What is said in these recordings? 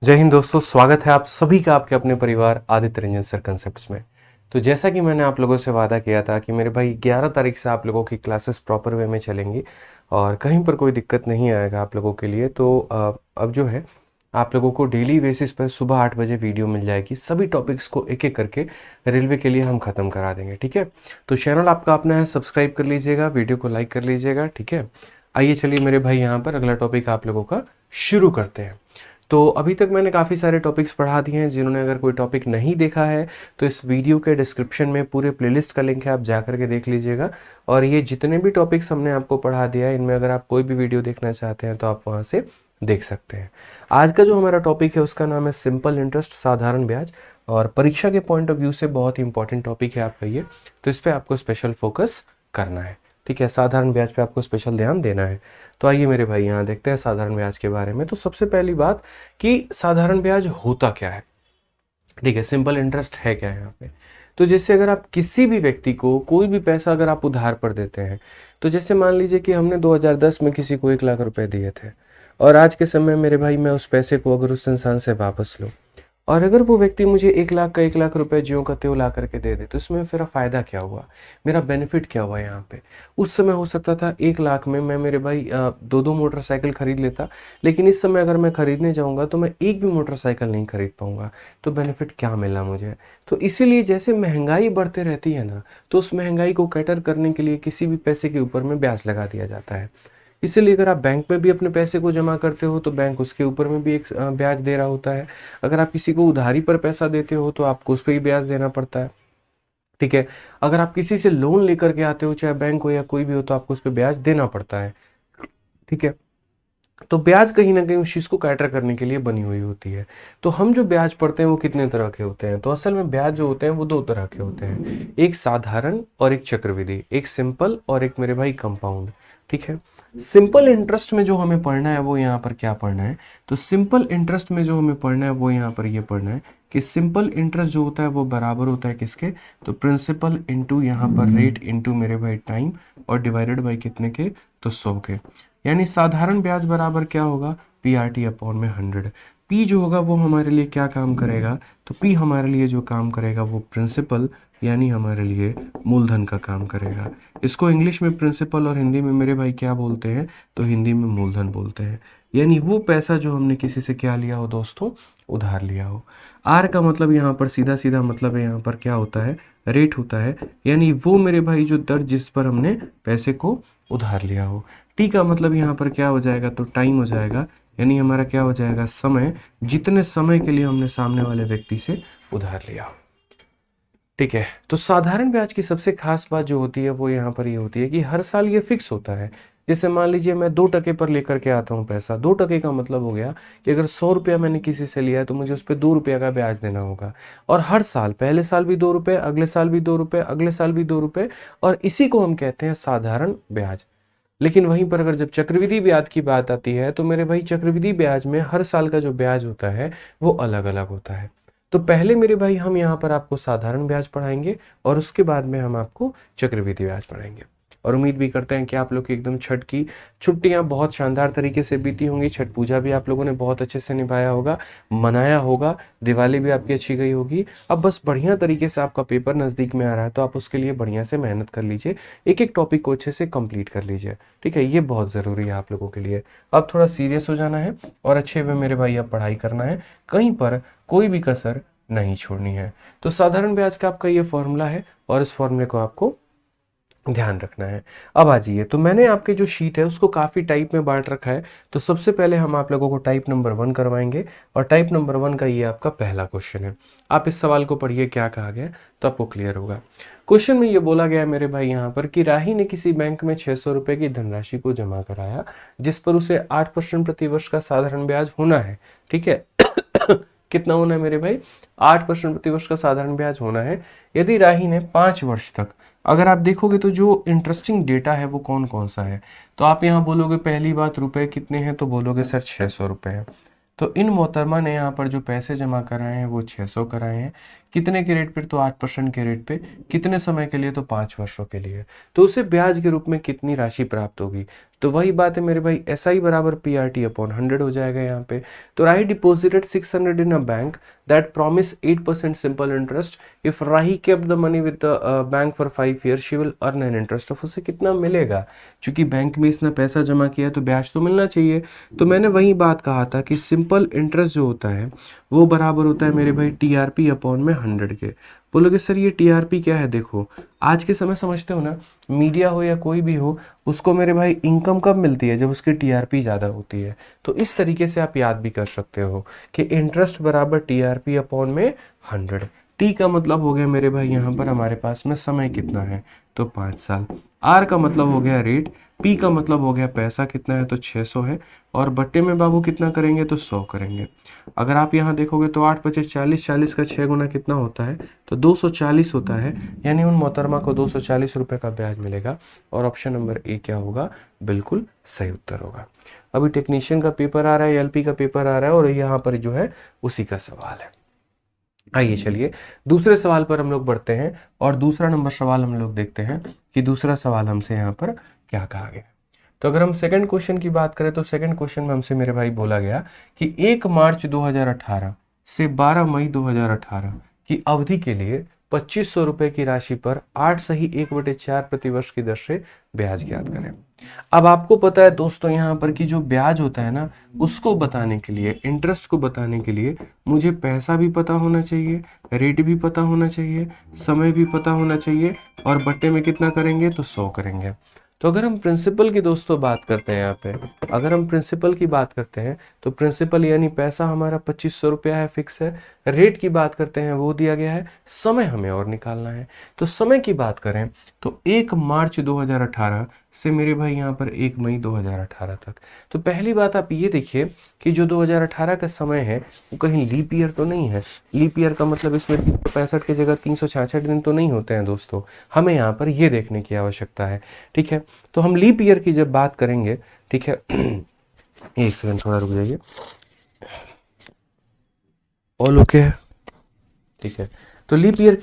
जय हिंद दोस्तों, स्वागत है आप सभी का आपके अपने परिवार आदित्य रंजन सर कंसेप्ट्स में। तो जैसा कि मैंने आप लोगों से वादा किया था कि मेरे भाई 11 तारीख से आप लोगों की क्लासेस प्रॉपर वे में चलेंगी और कहीं पर कोई दिक्कत नहीं आएगा आप लोगों के लिए। तो अब जो है आप लोगों को डेली बेसिस पर सुबह 8 बजे वीडियो मिल जाएगी। सभी टॉपिक्स को एक एक करके रेलवे के लिए हम ख़त्म करा देंगे, ठीक है। तो चैनल आपका अपना है, सब्सक्राइब कर लीजिएगा, वीडियो को लाइक कर लीजिएगा, ठीक है। आइए चलिए मेरे भाई यहाँ पर अगला टॉपिक आप लोगों का शुरू करते हैं। तो अभी तक मैंने काफ़ी सारे टॉपिक्स पढ़ा दिए हैं। जिन्होंने अगर कोई टॉपिक नहीं देखा है तो इस वीडियो के डिस्क्रिप्शन में पूरे प्लेलिस्ट का लिंक है, आप जा करके देख लीजिएगा। और ये जितने भी टॉपिक्स हमने आपको पढ़ा दिया है, इनमें अगर आप कोई भी वीडियो देखना चाहते हैं तो आप वहाँ से देख सकते हैं। आज का जो हमारा टॉपिक है उसका नाम है सिंपल इंटरेस्ट, साधारण ब्याज। और परीक्षा के पॉइंट ऑफ व्यू से बहुत ही इंपॉर्टेंट टॉपिक है आपका ये, तो इस पर आपको स्पेशल फोकस करना है, ठीक है। साधारण ब्याज पे आपको स्पेशल ध्यान देना है। तो आइए मेरे भाई यहाँ देखते हैं साधारण ब्याज के बारे में। तो सबसे पहली बात कि साधारण ब्याज होता क्या है, ठीक है। सिंपल इंटरेस्ट है क्या है यहाँ पे। तो जैसे अगर आप किसी भी व्यक्ति को कोई भी पैसा अगर आप उधार पर देते हैं, तो जैसे मान लीजिए कि हमने 2010 में किसी को 1 लाख रुपए दिए थे और आज के समय मेरे भाई मैं उस पैसे को अगर उस इंसान से वापस लूँ और अगर वो व्यक्ति मुझे 1 लाख रुपए ज्यों का त्यों ला करके दे दे, तो इसमें मेरा फ़ायदा क्या हुआ, मेरा बेनिफिट क्या हुआ यहाँ पे। उस समय हो सकता था 1 लाख में मैं मेरे भाई 2-2 मोटरसाइकिल खरीद लेता, लेकिन इस समय अगर मैं खरीदने जाऊँगा तो मैं एक भी मोटरसाइकिल नहीं खरीद पाऊँगा। तो बेनिफिट क्या मिला मुझे। तो इसीलिए जैसे महंगाई बढ़ते रहती है ना, तो उस महंगाई को कैटर करने के लिए किसी भी पैसे के ऊपर में ब्याज लगा दिया जाता है। इसीलिए अगर आप बैंक में भी अपने पैसे को जमा करते हो तो बैंक उसके ऊपर में भी एक ब्याज दे रहा होता है। अगर आप किसी को उधारी पर पैसा देते हो तो आपको उस पर भी ब्याज देना पड़ता है, ठीक है। अगर आप किसी से लोन लेकर के आते हो, चाहे बैंक हो या कोई भी हो, तो आपको उस पर ब्याज देना पड़ता है, ठीक है। तो ब्याज कहीं ना कहीं उस चीज़ को कैटर करने के लिए बनी हुई होती है। तो हम जो ब्याज पढ़ते हैं वो कितने तरह के होते हैं। तो असल में ब्याज जो होते हैं वो 2 तरह के होते हैं, एक साधारण और एक चक्रवृद्धि, एक सिंपल और एक मेरे भाई कंपाउंड, ठीक है। सिंपल इंटरेस्ट में जो हमें पढ़ना है वो यहाँ पर क्या पढ़ना है। तो सिंपल इंटरेस्ट में जो हमें पढ़ना है वो यहाँ पर ये पढ़ना है कि सिंपल इंटरेस्ट जो होता है वो बराबर होता है किसके, तो प्रिंसिपल इंटू यहाँ पर रेट इंटू मेरे भाई टाइम और डिवाइडेड बाई कितने के, तो 100 के। यानी साधारण ब्याज बराबर क्या होगा, पी आर टी अपॉन में 100। पी जो होगा वो हमारे लिए क्या काम करेगा, तो पी हमारे लिए जो काम करेगा वो प्रिंसिपल यानी हमारे लिए मूलधन का काम करेगा। इसको इंग्लिश में प्रिंसिपल और हिंदी में मेरे भाई क्या बोलते हैं, तो हिंदी में मूलधन बोलते हैं। यानी वो पैसा जो हमने किसी से क्या लिया हो दोस्तों, उधार लिया हो। आर का मतलब यहाँ पर सीधा सीधा मतलब है, यहाँ पर क्या होता है, रेट होता है। यानी वो मेरे भाई जो दर जिस पर हमने पैसे को उधार लिया हो। टी का मतलब यहाँ पर क्या हो जाएगा, तो टाइम हो जाएगा। यानी हमारा क्या हो जाएगा, समय, जितने समय के लिए हमने सामने वाले व्यक्ति से उधार लिया हो, ठीक है। तो साधारण ब्याज की सबसे खास बात जो होती है वो यहाँ पर ये होती है कि हर साल ये फिक्स होता है। जैसे मान लीजिए मैं 2% पर लेकर के आता हूँ पैसा। 2% का मतलब हो गया कि अगर 100 रुपया मैंने किसी से लिया है तो मुझे उस पर 2 रुपया का ब्याज देना होगा। और हर साल, पहले साल भी 2 रुपये, अगले साल भी 2 रुपये, अगले साल भी 2 रुपये, और इसी को हम कहते हैं साधारण ब्याज। लेकिन वहीं पर अगर जब चक्रवृद्धि ब्याज की बात आती है तो मेरे भाई चक्रवृद्धि ब्याज में हर साल का जो ब्याज होता है वो अलग अलग होता है। तो पहले मेरे भाई हम यहाँ पर आपको साधारण ब्याज पढ़ाएंगे और उसके बाद में हम आपको चक्रवृद्धि ब्याज पढ़ाएंगे। और उम्मीद भी करते हैं कि आप लोग की एकदम छठ की छुट्टियां बहुत शानदार तरीके से बीती होंगी। छठ पूजा भी आप लोगों ने बहुत अच्छे से निभाया होगा, मनाया होगा। दिवाली भी आपकी अच्छी गई होगी। अब बस बढ़िया तरीके से आपका पेपर नज़दीक में आ रहा है तो आप उसके लिए बढ़िया से मेहनत कर लीजिए, एक एक टॉपिक को अच्छे से कंप्लीट कर लीजिए, ठीक है। ये बहुत ज़रूरी है आप लोगों के लिए। अब थोड़ा सीरियस हो जाना है और अच्छे वे मेरे भाई अब पढ़ाई करना है, कहीं पर कोई भी कसर नहीं छोड़नी है। तो साधारण ब्याज का आपका ये फॉर्मूला है और इस फॉर्मूले को आपको ध्यान रखना है। अब आ जाइए, तो मैंने आपके जो शीट है उसको काफ़ी टाइप में बांट रखा है। तो सबसे पहले हम आप लोगों को टाइप नंबर 1 करवाएंगे और टाइप नंबर 1 का ये आपका पहला क्वेश्चन है। आप इस सवाल को पढ़िए क्या कहा गया तो आपको क्लियर होगा। क्वेश्चन में ये बोला गया है मेरे भाई यहाँ पर कि राही ने किसी बैंक में 600 रुपये की धनराशि को जमा कराया जिस पर उसे 8% प्रतिवर्ष का साधारण ब्याज होना है, ठीक है। कितना होना है मेरे भाई, 8% प्रतिवर्ष का साधारण ब्याज होना है। यदि राही ने 5 वर्ष तक, अगर आप देखोगे तो जो इंटरेस्टिंग डेटा है वो कौन कौन सा है, तो आप यहाँ बोलोगे पहली बात रुपए कितने हैं, तो बोलोगे सर 600 रुपये हैं। तो इन मोहतरमा ने यहाँ पर जो पैसे जमा कराए हैं वो 600 कराए हैं। कितने के रेट पे, तो 8% के रेट पे, कितने समय के लिए, तो 5 वर्षों के लिए। तो उसे ब्याज के रूप में कितनी राशि प्राप्त होगी, तो वही बात है मेरे भाई, SI बराबर PRT अपॉन 100 हो जाएगा यहाँ पे। तो Rahi deposited 600 in a bank that promise 8% simple interest, if Rahi kept the money with the bank for 5 year she will earn an interest of, उसे कितना मिलेगा, क्योंकि बैंक में इसने पैसा जमा किया तो ब्याज तो मिलना चाहिए। तो मैंने वही बात कहा था कि सिंपल इंटरेस्ट जो होता है वो बराबर होता है मेरे भाई TRP अपॉन में 100 के। बोलोगे सर ये TRP क्या है, देखो आज के समय समझते हो ना, मीडिया हो या कोई भी हो, उसको मेरे भाई इनकम कब मिलती है, जब उसकी TRP ज़्यादा होती है। तो इस तरीके से आप याद भी कर सकते हो कि इंटरेस्ट बराबर TRP अपॉन में 100। टी का मतलब हो गया मेरे भाई यहाँ पर हमारे पास में समय कितना है, तो 5 साल। आर का मतलब हो गया रेट, पी का मतलब हो गया पैसा कितना है, तो 600 है, और बट्टे में बाबू कितना करेंगे, तो 100 करेंगे। अगर आप यहाँ देखोगे तो 8 25 40, 40 का 6 गुना कितना होता है, तो 240 होता है, यानी उन मोहतरमा को 240 रुपये का ब्याज मिलेगा। और ऑप्शन नंबर ए क्या होगा, बिल्कुल सही उत्तर होगा। अभी टेक्नीशियन का पेपर आ रहा है, LP का पेपर आ रहा है, और यहाँ पर जो है उसी का सवाल है। आइए चलिए दूसरे सवाल पर हम लोग बढ़ते हैं, और दूसरा नंबर सवाल हम लोग देखते हैं कि दूसरा सवाल हमसे यहाँ पर क्या कहा गया। तो अगर हम सेकंड क्वेश्चन की बात करें, तो सेकंड क्वेश्चन में हमसे मेरे भाई बोला गया कि 1 मार्च 2018 से 12 मई 2018 की अवधि के लिए 2500 रुपए की राशि पर 8 सही 1/4 प्रतिवर्ष की दर से ब्याज ज्ञात करें। अब आपको पता है दोस्तों यहाँ पर कि जो ब्याज होता है ना, उसको बताने के लिए, इंटरेस्ट को बताने के लिए मुझे पैसा भी पता होना चाहिए, रेट भी पता होना चाहिए, समय भी पता होना चाहिए, और बट्टे में कितना करेंगे, तो 100 करेंगे। तो अगर हम प्रिंसिपल की दोस्तों बात करते हैं यहाँ पे, अगर हम प्रिंसिपल की बात करते हैं तो प्रिंसिपल यानी पैसा हमारा 2500 रुपया है, फिक्स है। रेट की बात करते हैं वो दिया गया है, समय हमें और निकालना है। तो समय की बात करें तो 1 मार्च 2018 से मेरे भाई यहाँ पर 1 मई 2018 तक। तो पहली बात आप ये देखिए कि जो 2018 का समय है वो कहीं लीप ईयर तो नहीं है। लीप ईयर का मतलब इसमें 365 की जगह 366 दिन तो नहीं होते हैं दोस्तों, हमें यहाँ पर ये देखने की आवश्यकता है। ठीक है, तो हम लीप ईयर की जब बात करेंगे, ठीक है, एक सेकंड थोड़ा रुक जाइए, ऑल ओके है, ठीक है। तो लीप ईयर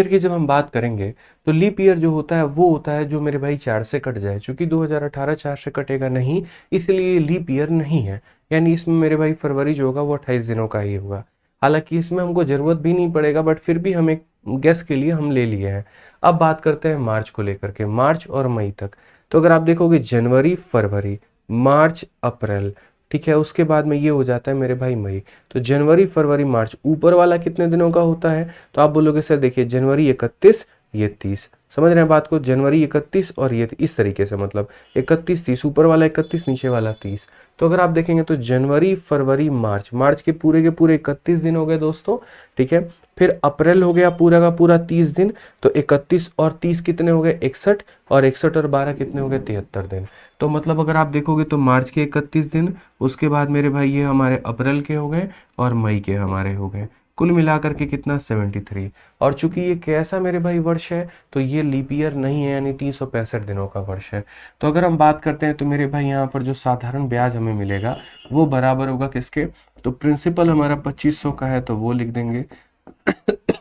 की जब हम बात करेंगे तो लीप ईयर जो होता है वो होता है जो मेरे भाई 4 से कट जाए, चूंकि 2018 4 से कटेगा नहीं, इसलिए लीप ईयर नहीं है। यानी इसमें मेरे भाई फरवरी जो होगा वो 28 दिनों का ही होगा। हालांकि इसमें हमको जरूरत भी नहीं पड़ेगा, बट फिर भी हम एक गेस के लिए हम ले लिए हैं। अब बात करते हैं मार्च को लेकर के, मार्च और मई तक। तो अगर आप देखोगे जनवरी फरवरी मार्च अप्रैल, ठीक है, उसके बाद में ये हो जाता है मेरे भाई मई। तो जनवरी फरवरी मार्च ऊपर वाला कितने दिनों का होता है, तो आप बोलोगे सर देखिए जनवरी 31 ये 30, समझ रहे हैं बात को, जनवरी 31 और ये इस तरीके से, मतलब 31 30, ऊपर वाला 31 नीचे वाला 30। तो अगर आप देखेंगे तो जनवरी फरवरी मार्च, मार्च के पूरे 31 दिन हो गए दोस्तों, ठीक है। फिर अप्रैल हो गया पूरा का पूरा 30 दिन, तो 31 और 30 कितने हो गए 61, और 61 और 12 कितने हो गए 73 दिन। तो मतलब अगर आप देखोगे तो मार्च के 31 दिन, उसके बाद मेरे भाई ये हमारे अप्रैल के हो गए और मई के हमारे हो गए, कुल मिलाकर के कितना 73। और चूंकि ये कैसा मेरे भाई वर्ष है, तो ये लीप ईयर नहीं है, यानी 365 दिनों का वर्ष है। तो अगर हम बात करते हैं तो मेरे भाई यहाँ पर जो साधारण ब्याज हमें मिलेगा वो बराबर होगा किसके, तो प्रिंसिपल हमारा 2500 का है तो वो लिख देंगे।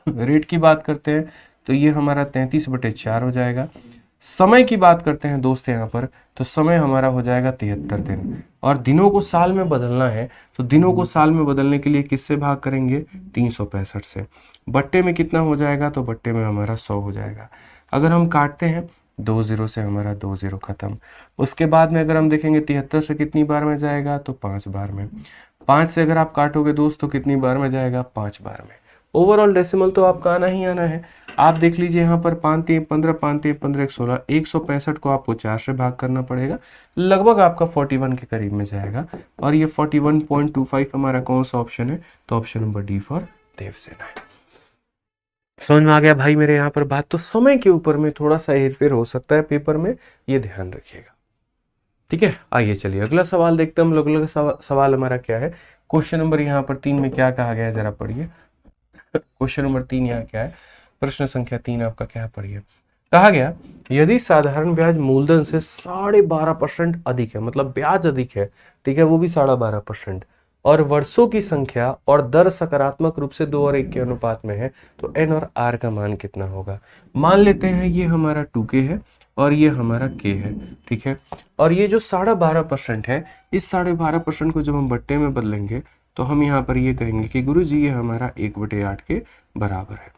रेट की बात करते हैं तो ये हमारा 33/4 हो जाएगा। समय की बात करते हैं दोस्त यहाँ पर, तो समय हमारा हो जाएगा 73 दिन। और दिनों को साल में बदलना है, तो दिनों को साल में बदलने के लिए किससे भाग करेंगे, 365 से। बट्टे में कितना हो जाएगा, तो बट्टे में हमारा 100 हो जाएगा। अगर हम काटते हैं 2 0 से हमारा 2 0 खत्म। उसके बाद में अगर हम देखेंगे 73 से कितनी बार में जाएगा, तो 5 बार में। 5 से अगर आप काटोगे दोस्त तो कितनी बार में जाएगा, 5 बार में। ओवरऑल डेसिमल तो आपका आना ही आना है। आप देख लीजिए यहाँ पर 5 3 15, 5 3 15 16, 165 को आपको 4 से भाग करना पड़ेगा, लगभग आपका 41 के करीब में जाएगा। और ये 41.25 हमारा कौन सा ऑप्शन है, तो option number D for Devasena है। समझ में आ गया भाई मेरे यहाँ पर बात। तो समय के ऊपर में थोड़ा सा हेरफेर हो सकता है पेपर में, ये ध्यान रखिएगा, ठीक है। आइए चलिए अगला सवाल देखते हैं हम लोग। अगला सवाल हमारा क्या है, क्वेश्चन नंबर यहाँ पर 3 में क्या कहा गया है, जरा पढ़िए। क्वेश्चन नंबर 3 यहाँ क्या है, प्रश्न संख्या 3 आपका क्या पढ़िए। कहा गया यदि साधारण ब्याज मूलधन से 12.5% अधिक है, मतलब ब्याज अधिक है, ठीक है, वो भी 12.5%, और वर्षों की संख्या और दर सकारात्मक रूप से 2 और 1 के अनुपात में है, तो n और r का मान कितना होगा। मान लेते हैं ये हमारा 2k है और ये हमारा k है, ठीक है। और ये जो 12.5% है, इस 12.5% को जब हम बट्टे में बदलेंगे तो हम यहाँ पर ये कहेंगे कि गुरुजी ये हमारा 1/8 के बराबर है,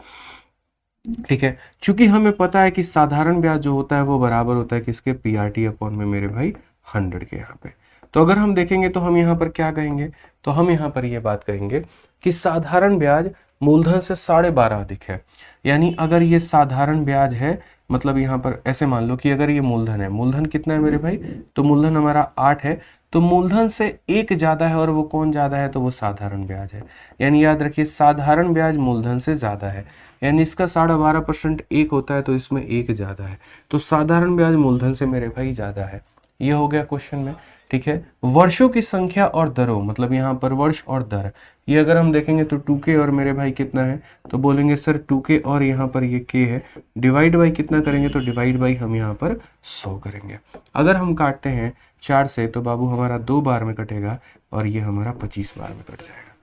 ठीक है। चूंकि हमें पता है कि साधारण ब्याज जो होता है वो बराबर होता है किसके, PRT अपॉन में मेरे भाई 100 के। यहाँ पे तो अगर हम देखेंगे तो हम यहाँ पर क्या कहेंगे, तो हम यहाँ पर ये बात कहेंगे कि साधारण ब्याज मूलधन से 12.5 अधिक है। यानी अगर ये साधारण ब्याज है, मतलब यहाँ पर ऐसे मान लो कि अगर ये मूलधन है, मूलधन कितना है मेरे भाई, तो मूलधन हमारा 8 है, तो मूलधन से 1 ज्यादा है और वो कौन ज्यादा है, तो वो साधारण ब्याज है। यानी याद रखिए साधारण ब्याज मूलधन से ज्यादा है, यानी इसका 12.5% 1 होता है तो इसमें 1 ज्यादा है, तो साधारण ब्याज मूलधन से मेरे भाई ज्यादा है। ये हो गया क्वेश्चन में, ठीक है। वर्षों की संख्या और दरों, मतलब यहाँ पर वर्ष और दर, ये अगर हम देखेंगे तो 2k और मेरे भाई कितना है, तो बोलेंगे सर 2k और यहाँ पर ये k है, डिवाइड बाई कितना करेंगे, तो डिवाइड बाई हम यहाँ पर 100 करेंगे। अगर हम काटते हैं 4 से तो बाबू हमारा 2 बार में कटेगा और ये हमारा 25 बार में कट जाएगा।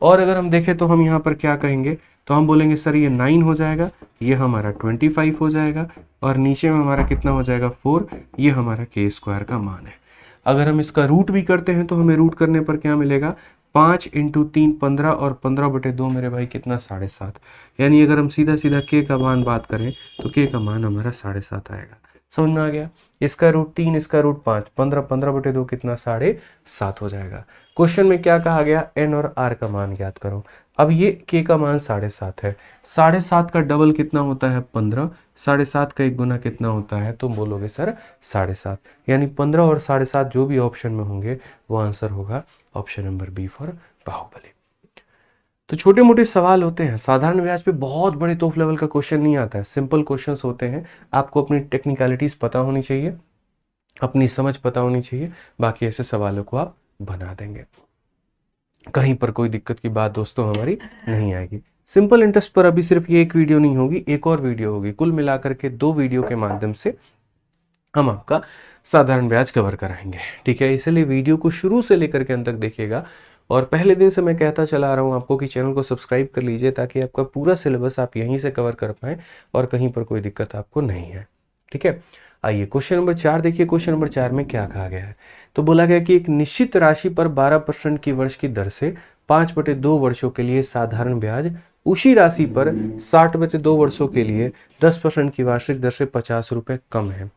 और अगर हम देखें तो हम यहाँ पर क्या कहेंगे, तो हम बोलेंगे सर ये 9 हो जाएगा, ये हमारा 25 हो जाएगा और नीचे में हमारा कितना हो जाएगा 4, ये हमारा k² का मान है। अगर हम इसका रूट भी करते हैं तो हमें रूट करने पर क्या मिलेगा, 5 × 3 15 और 15/2 मेरे भाई कितना 7.5। यानी अगर हम सीधा सीधा k का मान बात करें तो k का मान हमारा 7.5 आएगा। समझ में आ गया। इसका रूट 3, इसका रूट 5, 15/2 कितना 7.5 हो जाएगा। क्वेश्चन में क्या कहा गया, n और r का मान ज्ञात करो। अब ये k का मान 7.5 है, 7.5 का डबल कितना होता है 15, 7.5 का 1 गुना कितना होता है, तो बोलोगे सर 7.5। यानी 15 और 7.5 जो भी ऑप्शन में होंगे वो आंसर होगा option number B for Baahubali. तो छोटे मोटे सवाल होते हैं, साधारण ब्याज पे बहुत बड़े तोफ लेवल का क्वेश्चन नहीं आता है, सिंपल क्वेश्चंस होते हैं। आपको अपनी टेक्निकलिटीज पता होनी चाहिए, अपनी समझ पता होनी चाहिए, बाकी ऐसे सवालों को आप बना देंगे, कहीं पर कोई दिक्कत की बात दोस्तों हमारी नहीं आएगी। सिंपल इंटरेस्ट पर अभी सिर्फ ये एक वीडियो नहीं होगी, एक और वीडियो होगी, कुल मिलाकर के 2 वीडियो के माध्यम से हम आपका साधारण ब्याज कवर कराएंगे, ठीक है। इसलिए वीडियो को शुरू से लेकर के अंत तक देखिएगा। और पहले दिन से मैं कहता चला आ रहा हूँ आपको कि चैनल को सब्सक्राइब कर लीजिए ताकि आपका पूरा सिलेबस आप यहीं से कवर कर पाएं और कहीं पर कोई दिक्कत आपको नहीं है, ठीक है। आइए क्वेश्चन नंबर 4 देखिए। क्वेश्चन नंबर 4 में क्या कहा गया है, तो बोला गया कि एक निश्चित राशि पर 12% की वर्ष की दर से 5/2 वर्षों के लिए साधारण ब्याज उसी राशि पर 60/2 वर्षों के लिए 10% की वार्षिक दर से 50 रुपए कम है।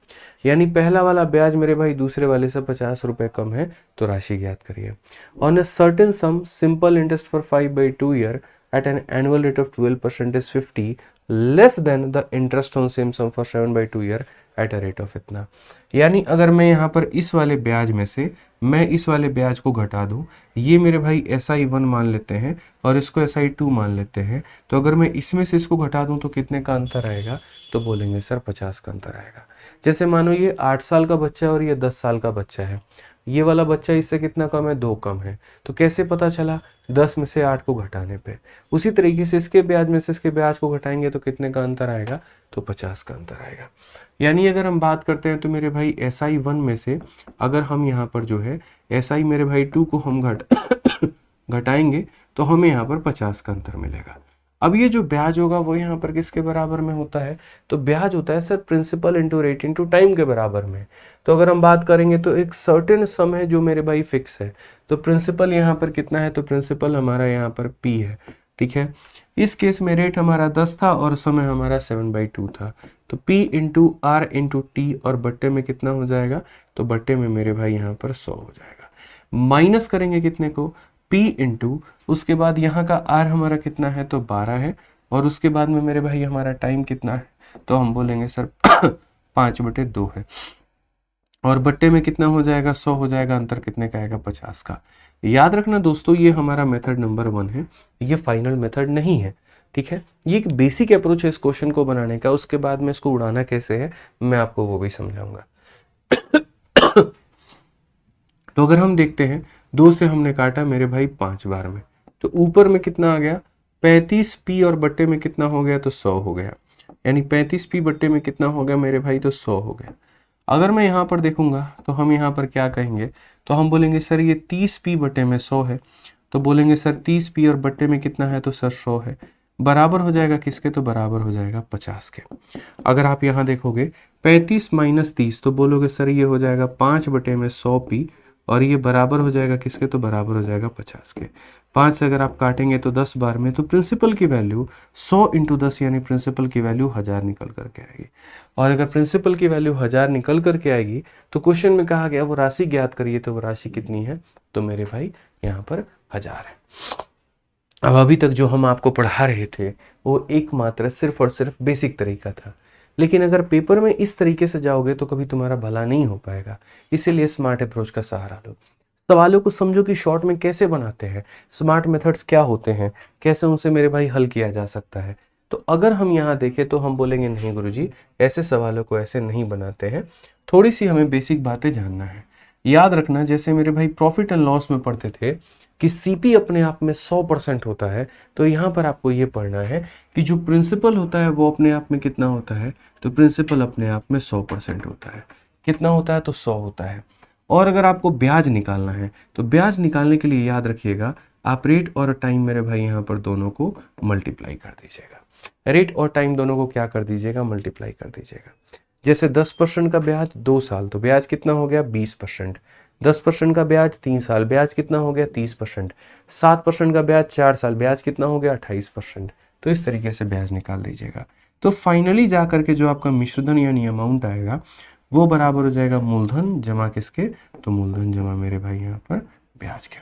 यानी पहला वाला ब्याज मेरे भाई दूसरे वाले से 50 रुपए कम है, तो राशि ज्ञात करिए। On a certain sum simple interest for 5/2 year at an annual rate of 12% is 50 less than the interest on same sum for 7/2 year at a rate of इतना। यानी अगर मैं यहाँ पर इस वाले ब्याज में से मैं इस वाले ब्याज को घटा दूं, ये मेरे भाई SI1 मान लेते हैं और इसको SI2 मान लेते हैं, तो अगर मैं इसमें से इसको घटा दूं तो कितने का अंतर आएगा, तो बोलेंगे सर 50 का अंतर आएगा। जैसे मानो ये 8 साल का बच्चा है और ये 10 साल का बच्चा है, ये वाला बच्चा इससे कितना कम है, 2 कम है, तो कैसे पता चला, 10 में से 8 को घटाने पे। उसी तरीके से इसके ब्याज में से इसके ब्याज को घटाएंगे तो कितने का अंतर आएगा, तो 50 का अंतर आएगा। यानी अगर हम बात करते हैं तो मेरे भाई SI1 में से अगर हम यहाँ पर जो है SI मेरे भाई 2 को हम घटाएंगे तो हमें यहाँ पर 50 का अंतर मिलेगा। अब ये जो ब्याज होगा वो यहाँ पर किसके बराबर में होता है, तो ब्याज होता है sir principal into rate into time के बराबर में। तो अगर हम बात करेंगे तो एक सर्टेन सम है जो मेरे भाई फिक्स है, तो प्रिंसिपल यहाँ पर कितना है, तो प्रिंसिपल हमारा यहाँ पर P है, ठीक है। इस केस में रेट हमारा 10 था और समय हमारा 7/2 था, तो P into R into T और बट्टे में कितना हो जाएगा, तो बट्टे में मेरे भाई यहाँ पर 100 हो जाएगा। माइनस करेंगे कितने को, P इंटू उसके बाद यहाँ का R हमारा कितना है, तो 12 है, और उसके बाद में मेरे भाई हमारा टाइम कितना है, तो हम बोलेंगे सर 5/2 है, और बट्टे में कितना हो जाएगा, 100 हो जाएगा, अंतर कितने का आएगा, 50 का। याद रखना दोस्तों ये हमारा मेथड नंबर 1 है, ये फाइनल मेथड नहीं है, ठीक है। ये एक बेसिक अप्रोच है इस क्वेश्चन को बनाने का, उसके बाद में इसको उड़ाना कैसे है मैं आपको वो भी समझाऊंगा। तो अगर हम देखते हैं 2 से हमने काटा मेरे भाई 5 बार में, तो ऊपर में कितना आ गया 35P और बट्टे में कितना हो गया, तो 100 हो गया। यानी 35P बट्टे में कितना हो गया मेरे भाई, तो 100 हो गया। अगर मैं यहाँ पर देखूंगा तो हम यहाँ पर क्या कहेंगे, तो हम बोलेंगे सर ये 30p बटे में 100 है, तो बोलेंगे सर 30p और बटे में कितना है, तो सर 100 है, बराबर हो जाएगा किसके, तो बराबर हो जाएगा 50 के। अगर आप यहाँ देखोगे 35 माइनस 30, तो बोलोगे सर ये हो जाएगा 5 बटे में 100p, और ये बराबर हो जाएगा किसके, तो बराबर हो जाएगा 50 के। 5 से अगर आप काटेंगे तो 10 बार में, तो प्रिंसिपल की वैल्यू 100 इंटू 10 यानी प्रिंसिपल की वैल्यू 1000 निकल करके आएगी। और अगर प्रिंसिपल की वैल्यू 1000 निकल करके आएगी तो क्वेश्चन में कहा गया वो राशि ज्ञात करिए, तो वो राशि कितनी है, तो मेरे भाई यहाँ पर 1000 है। अब अभी तक जो हम आपको पढ़ा रहे थे वो एकमात्र सिर्फ और सिर्फ बेसिक तरीका था, लेकिन अगर पेपर में इस तरीके से जाओगे तो कभी तुम्हारा भला नहीं हो पाएगा। इसीलिए स्मार्ट अप्रोच का सहारा लो, सवालों को समझो कि शॉर्ट में कैसे बनाते हैं, स्मार्ट मेथड्स क्या होते हैं, कैसे उनसे मेरे भाई हल किया जा सकता है। तो अगर हम यहाँ देखें तो हम बोलेंगे नहीं गुरुजी, ऐसे सवालों को ऐसे नहीं बनाते हैं, थोड़ी सी हमें बेसिक बातें जानना है। याद रखना, जैसे मेरे भाई प्रॉफिट एंड लॉस में पढ़ते थे कि सीपी अपने आप में 100% होता है, तो यहाँ पर आपको ये पढ़ना है कि जो प्रिंसिपल होता है वो अपने आप में कितना होता है, तो प्रिंसिपल अपने आप में 100% होता है। कितना होता है, तो 100 होता है। और अगर आपको ब्याज निकालना है तो ब्याज निकालने के लिए याद रखिएगा आप रेट और टाइम मेरे भाई यहाँ पर दोनों को मल्टीप्लाई कर दीजिएगा। रेट और टाइम दोनों को क्या कर दीजिएगा, मल्टीप्लाई कर दीजिएगा। जैसे 10% का ब्याज 2 साल, तो ब्याज कितना हो गया 20%। 10% का ब्याज 3 साल, ब्याज कितना हो गया 30%। 7% का ब्याज 4 साल, ब्याज कितना हो गया 28%। तो इस तरीके से ब्याज निकाल दीजिएगा। तो फाइनली जा करके जो आपका मिश्रधन यानी अमाउंट आएगा वो बराबर हो जाएगा मूलधन जमा किसके, तो मूलधन जमा मेरे भाई यहाँ पर ब्याज के।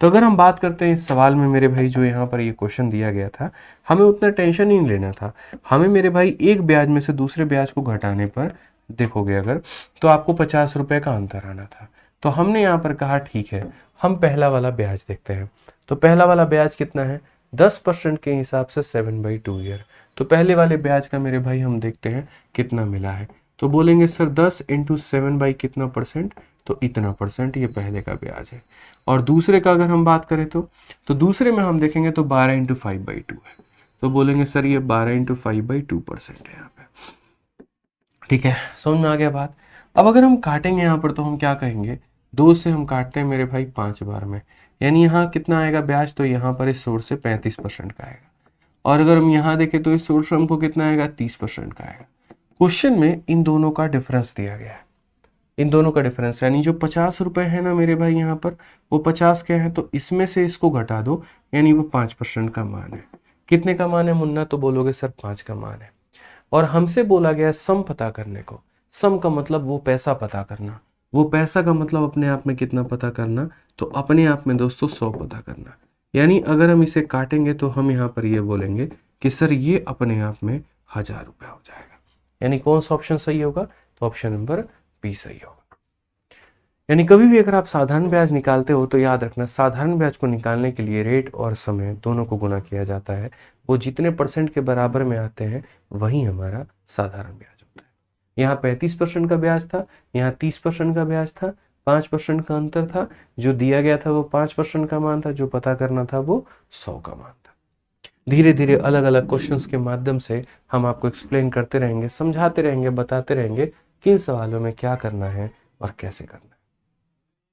तो अगर हम बात करते हैं इस सवाल में मेरे भाई जो यहाँ पर ये क्वेश्चन दिया गया था, हमें उतना टेंशन ही नहीं लेना था। हमें मेरे भाई एक ब्याज में से दूसरे ब्याज को घटाने पर देखोगे अगर, तो आपको 50 रुपए का अंतर आना था। तो हमने यहाँ पर कहा ठीक है हम पहला वाला ब्याज देखते हैं। तो पहला वाला ब्याज कितना है, 10% के हिसाब से 7/2 ईयर। तो पहले वाले ब्याज का मेरे भाई हम देखते हैं कितना मिला है, तो बोलेंगे सर 10 इंटू 7 बाई कितना परसेंट, तो इतना परसेंट, ये पहले का ब्याज है। और दूसरे का अगर हम बात करें तो दूसरे में हम देखेंगे तो 12 इंटू 5/2 है, तो बोलेंगे सर ये 12 इंटू 5/2% है यहाँ पे। ठीक है, समझ में आ गया बात। अब अगर हम काटेंगे यहाँ पर तो हम क्या कहेंगे, 2 से हम काटते हैं मेरे भाई 5 बार में, यानी यहाँ कितना आएगा ब्याज, तो यहाँ पर इस सोर्स से 35% का आएगा। और अगर हम यहाँ देखें तो इस सोर्स से हमको कितना आएगा 30% का आएगा। क्वेश्चन में इन दोनों का डिफरेंस दिया गया है, इन दोनों का डिफरेंस यानी जो 50 रुपए है ना मेरे भाई यहाँ पर, वो 50 क्या है, तो इसमें से इसको घटा दो यानी वो 5% का मान है। कितने का मान है मुन्ना, तो बोलोगे सर 5 का मान है। और हमसे बोला गया सम पता करने को। सम का मतलब वो पैसा पता करना, वो पैसा का मतलब अपने आप में कितना पता करना, तो अपने आप में दोस्तों 100 पता करना। यानी अगर हम इसे काटेंगे तो हम यहाँ पर ये बोलेंगे कि सर ये अपने आप में 1000 रुपया हो जाएगा। यानी कौन सा ऑप्शन सही होगा, तो ऑप्शन नंबर बी सही होगा। यानी कभी भी अगर आप साधारण ब्याज निकालते हो तो याद रखना साधारण ब्याज को निकालने के लिए रेट और समय दोनों को गुना किया जाता है। वो जितने परसेंट के बराबर में आते हैं वही हमारा साधारण ब्याज होता है। यहाँ 35% का ब्याज था, यहाँ 30% का ब्याज था, 5% का अंतर था। जो दिया गया था वो 5% का मान था, जो पता करना था वो 100 का मान था। धीरे धीरे अलग अलग क्वेश्चंस के माध्यम से हम आपको एक्सप्लेन करते रहेंगे, समझाते रहेंगे, बताते रहेंगे किन सवालों में क्या करना है और कैसे करना है।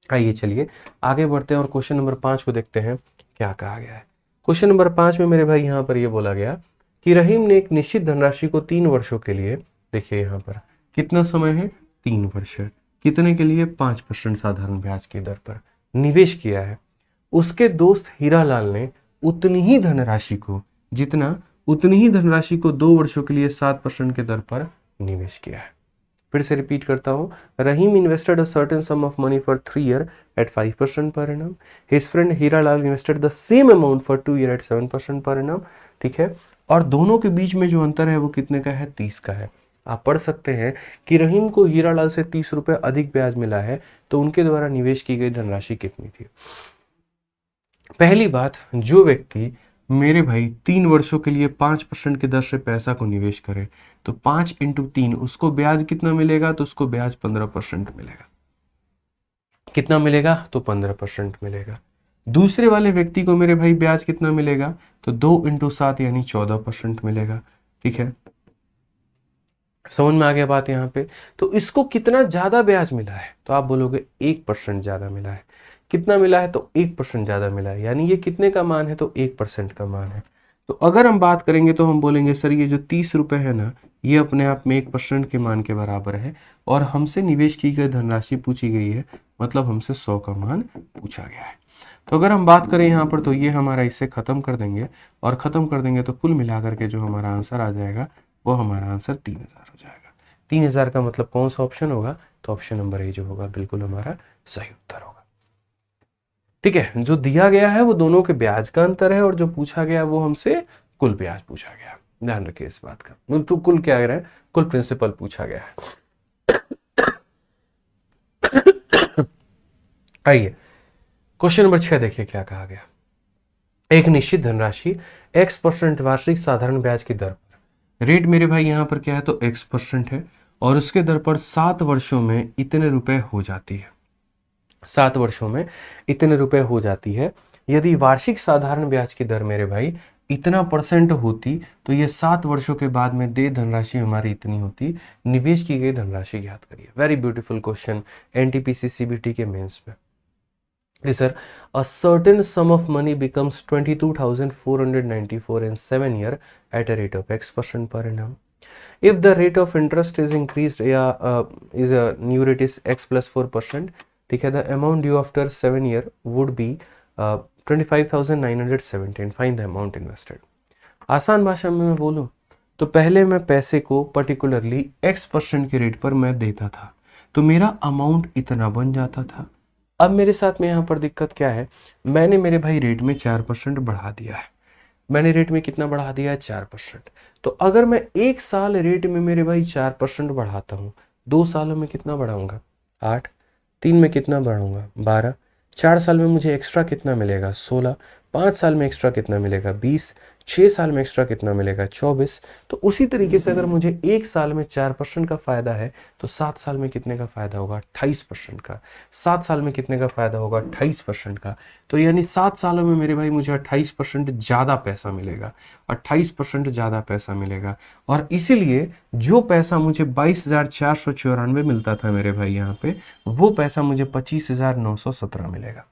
आइए चलिए आगे बढ़ते हैं और क्वेश्चन नंबर 5 को देखते हैं क्या कहा गया है। क्वेश्चन नंबर 5 में मेरे भाई यहाँ पर ये बोला गया कि रहीम ने एक निश्चित धनराशि को 3 वर्षों के लिए, देखिए यहाँ पर कितना समय है 3 वर्ष है, कितने के लिए 5% साधारण ब्याज की दर पर निवेश किया है। उसके दोस्त हीरालाल ने उतनी ही धनराशि को, जितना उतनी ही धनराशि को 2 वर्षों के लिए 7% के दर पर निवेश किया है। फिर से रिपीट करता हूं, Rahim invested a certain sum of money for 3 year at 5% per annum. His friend Hiralal invested the same amount for 2 year at 7% per annum. ठीक है, और दोनों के बीच में जो अंतर है वो कितने का है, 30 का है। आप पढ़ सकते हैं कि रहीम को हीरालाल से 30 रुपए अधिक ब्याज मिला है, तो उनके द्वारा निवेश की गई धनराशि कितनी थी। पहली बात, जो व्यक्ति मेरे भाई 3 वर्षों के लिए 5% की दर से पैसा को निवेश करे तो 5 इंटू 3 उसको ब्याज कितना मिलेगा, तो उसको ब्याज 15% मिलेगा। कितना मिलेगा, तो 15% मिलेगा। दूसरे वाले व्यक्ति को मेरे भाई ब्याज कितना मिलेगा, तो 2 इंटू 7 यानी 14% मिलेगा। ठीक है, समझ में आ गया बात यहाँ पे। तो इसको कितना ज्यादा ब्याज मिला है, तो आप बोलोगे 1% ज्यादा मिला है। कितना मिला है, तो 1% ज्यादा मिला है, यानी ये कितने का मान है, तो 1% का मान है। तो अगर हम बात करेंगे तो हम बोलेंगे सर ये जो 30 रुपए है ना, ये अपने आप में 1% के मान के बराबर है, और हमसे निवेश की गई धनराशि पूछी गई है, मतलब हमसे 100 का मान पूछा गया है। तो अगर हम बात करें यहाँ पर, तो ये हमारा इससे खत्म कर देंगे, और खत्म कर देंगे तो कुल मिलाकर के जो हमारा आंसर आ जाएगा वो हमारा आंसर 3000 हो जाएगा। 3000 का मतलब कौन सा ऑप्शन होगा, तो ऑप्शन नंबर ए जो होगा बिल्कुल हमारा सही उत्तर होगा। ठीक है, जो दिया गया है वो दोनों के ब्याज का अंतर है, और जो पूछा गया वो हमसे कुल ब्याज पूछा गया। ध्यान रखिए इस बात का, तो कुल क्या कह रहे हैं, कुल प्रिंसिपल पूछा गया है। आइए क्वेश्चन नंबर 6 देखिए क्या कहा गया। एक निश्चित धनराशि x% वार्षिक साधारण ब्याज की दर पर, रेट मेरे भाई यहां पर क्या है, तो x% है, और उसके दर पर 7 वर्षों में इतने रुपए हो जाती है। 7 वर्षों में इतने रुपए हो जाती है। यदि वार्षिक साधारण ब्याज की दर मेरे भाई इतना % होती, तो ये 7 वर्षों के बाद में देय धनराशि हमारी इतनी होती। निवेश की गई धनराशि ज्ञात करिए। Very beautiful question, NTPC CBT के मेंस में। Sir, a certain sum of money becomes 22,494 in 7 years at a rate of X% per annum. If the rate of interest is increased, is a new rate is X plus 4%, ठीक है, the amount due after 7 years would be 25,917. Find the amount invested. आसान भाषा में मैं बोलूं तो पहले मैं पैसे को पर्टिकुलरली X% के रेट पर मैं देता था, तो मेरा अमाउंट इतना बन जाता था। अब मेरे साथ में यहाँ पर दिक्कत क्या है, मैंने मेरे भाई रेट में 4% बढ़ा दिया है। मैंने रेट में कितना बढ़ा दिया है, 4%। तो अगर मैं 1 साल रेट में मेरे भाई 4% बढ़ाता हूँ, 2 सालों में कितना बढ़ाऊंगा, 8, 3 में कितना बढ़ाऊंगा, 12, 4 साल में मुझे एक्स्ट्रा कितना मिलेगा, 16, 5 साल में एक्स्ट्रा कितना मिलेगा, 20, 6 साल में एक्स्ट्रा कितना मिलेगा, 24। तो उसी तरीके से अगर मुझे 1 साल में 4% का फायदा है, तो 7 साल में कितने का फायदा होगा, 28% का। 7 साल में कितने का फायदा होगा, 28% का। तो यानी 7 सालों में मेरे भाई मुझे 28% ज्यादा पैसा मिलेगा, 28% ज्यादा पैसा मिलेगा। और इसीलिए जो पैसा मुझे 22,494 मिलता था मेरे भाई यहाँ पे, वो पैसा मुझे 25,917 मिलेगा।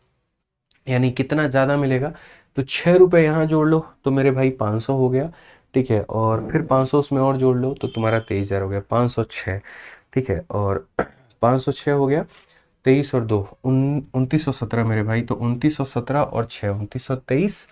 यानी कितना ज्यादा मिलेगा, तो 6 रुपए यहाँ जोड़ लो तो मेरे भाई 500 हो गया, ठीक है, और फिर 500 उसमें और जोड़ लो तो तुम्हारा 23,000 हो गया, 506, ठीक है, और 506 हो गया, 23 और 2 2917 मेरे भाई। तो 2917 और 6 2923,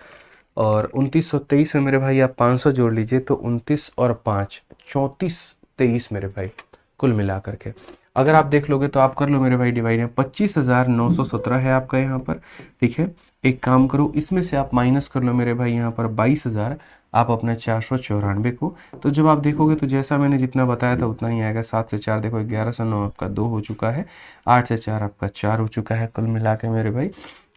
और 2923 में मेरे भाई आप 500 जोड़ लीजिए, तो 29 और 5 3423 मेरे भाई कुल मिला करके। अगर आप देख लोगे तो आप कर लो मेरे भाई डिवाइड है, 25,917 है आपका यहाँ पर, ठीक है। एक काम करो, इसमें से आप माइनस कर लो मेरे भाई यहाँ पर 22,000, आप अपना 494 को। तो जब आप देखोगे तो जैसा मैंने जितना बताया था उतना ही आएगा। 7 से 4 देखो 11 से 9 आपका 2 हो चुका है, 8 से 4 आपका 4 हो चुका है कुल मिला के मेरे भाई,